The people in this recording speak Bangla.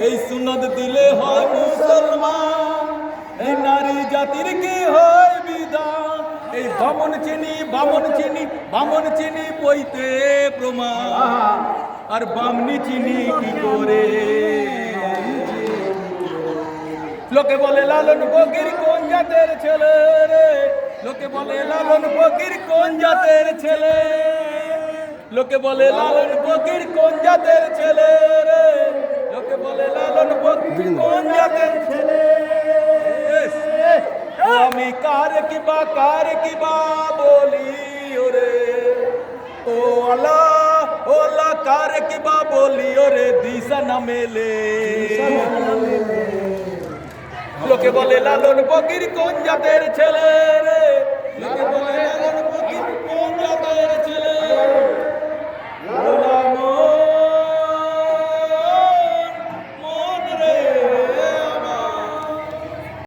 এই সুন্নত দিলে হয় মুসলমান, এই নারী জাতির কি হয় বিধান। এই বামন চিনি বইতে প্রমাণ, আর বামনি চিনি কি করে। লোকে বলে লালন ফকির কোন জাতের ছেলে রে, লোকে বলে লালন ফকির কোন জাতের ছেলে, লোকে বলে লালন ফকির কোন জাতের ছেলে রে, লোকে বলে লালন ফকির কোন জাতের ছেলে। আমি কার কিবা বলি ওরে, ও আল্লাহ কার কিবা বলি ওরে, দিশা না মেলে। লোকে বলে লালন ফকির কোন জাতের ছেলে রে,